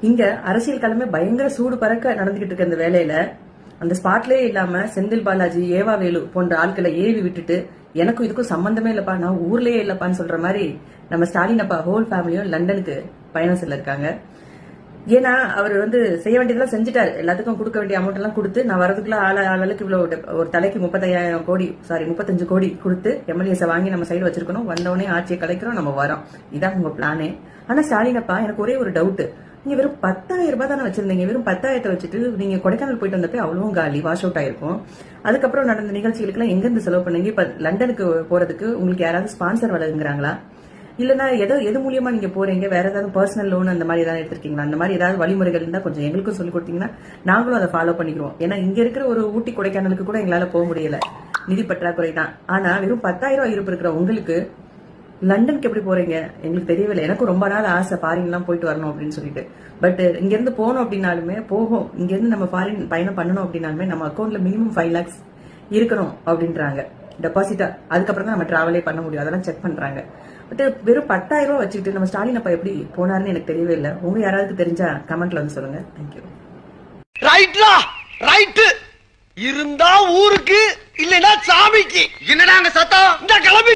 இங்க அரசியல் களமே பயங்கர சூடு பறக்க நடந்துகிட்டு இருக்க இந்த வேலையில அந்த ஸ்பாட்லயே இல்லாம செந்தில் பாலாஜி, ஏவா வேலு போன்ற ஆட்களை ஏவி விட்டுட்டு எனக்கும் இதுக்கும் சம்பந்தமே இல்லப்பா, நான் ஊர்லயே இல்லப்பான்னு சொல்ற மாதிரி நம்ம ஸ்டாலின் அப்பா ஹோல் ஃபேமிலியும் லண்டனுக்கு பயணம் செல்ல இருக்காங்க. ஏன்னா அவர் செய்ய வேண்டியதெல்லாம் செஞ்சுட்டாரு. எல்லாத்துக்கும் கொடுக்க வேண்டிய அமௌண்ட் எல்லாம் கொடுத்து நான் வரதுக்குள்ள ஆளுக்கு இவ்வளவு ஒரு தலைக்கு 35 கோடி கொடுத்து எம்எல்ஏஸை வாங்கி நம்ம சைடு வச்சிருக்கணும். வந்தவனே ஆட்சியை கலைக்கிறோம், நம்ம வரோம். இதான் உங்க பிளானே. ஆனா ஸ்டாலின் அப்பா, எனக்கு ஒரே ஒரு டவுட், நீங்க வெறும் 10,000 ரூபாய் தானே வச்சிருந்தீங்க. வெறும் 10,000 வச்சுட்டு நீங்க கொடைக்கானல் போயிட்டு வந்தப்ப அவ்வளவும் காலி, வாஷ் அவுட் ஆயிருக்கும். அதுக்கப்புறம் நடந்த நிகழ்ச்சிகளுக்கு எல்லாம் எங்க இருந்து செலவு பண்ணீங்க? இப்ப லண்டனுக்கு போறதுக்கு உங்களுக்கு யாராவது ஸ்பான்சர் வழங்குறாங்களா? இல்லன்னா எது மூலியமா நீங்க போறீங்க? வேற ஏதாவது பர்சனல் லோன் அந்த மாதிரி ஏதாவது எடுத்திருக்கீங்களா? அந்த மாதிரி ஏதாவது வழிமுறைகள் இருந்தா கொஞ்சம் எங்களுக்கும் சொல்லி கொடுத்தீங்கன்னா நாங்களும் அதை ஃபாலோ பண்ணிக்கிறோம். ஏன்னா இங்க இருக்கிற ஒரு ஊட்டி கொடைக்கானலுக்கு கூட எங்களால போக முடியல, நிதி பற்றாக்குறை தான். ஆனா வெறும் 10,000 இருப்பு இருக்கிற உங்களுக்கு லண்டனுக்கு எப்படி போறீங்க எங்களுக்கு தெரியவில்லை. எனக்கும் ரொம்ப நாள் ஆசை ஃபாரின் எல்லாம் போயிட்டு வரணும் அப்படின்னு சொல்லிட்டு. பட் இங்க இருந்து போனோம் அப்படின்னாலுமே இங்க இருந்து நம்ம ஃபாரின் பயணம் பண்ணணும் அப்படின்னாலுமே நம்ம அக்கௌண்ட்ல மினிமம் 5 lakhs இருக்கணும் அப்படின்றாங்க டெபாசிட்டா. அதுக்கப்புறம் தான் நம்ம டிராவலே பண்ண முடியும். அதெல்லாம் செக் பண்றாங்க. பட் வெறும் 10,000 ரூபாய் வச்சுக்கிட்டு நம்ம ஸ்டாலின் அப்பா எப்படி போனாருன்னு எனக்கு தெரியவே இல்லை. உங்க யாராவது தெரிஞ்சா கமெண்ட்ல சொல்லுங்க. தேங்க்யூ. ரைட்ரா ரைட் இருந்தா ஊருக்கு இல்லைன்னா சாமிக்கு. என்னடா அங்க சத்தம்? இந்த கிளம்பி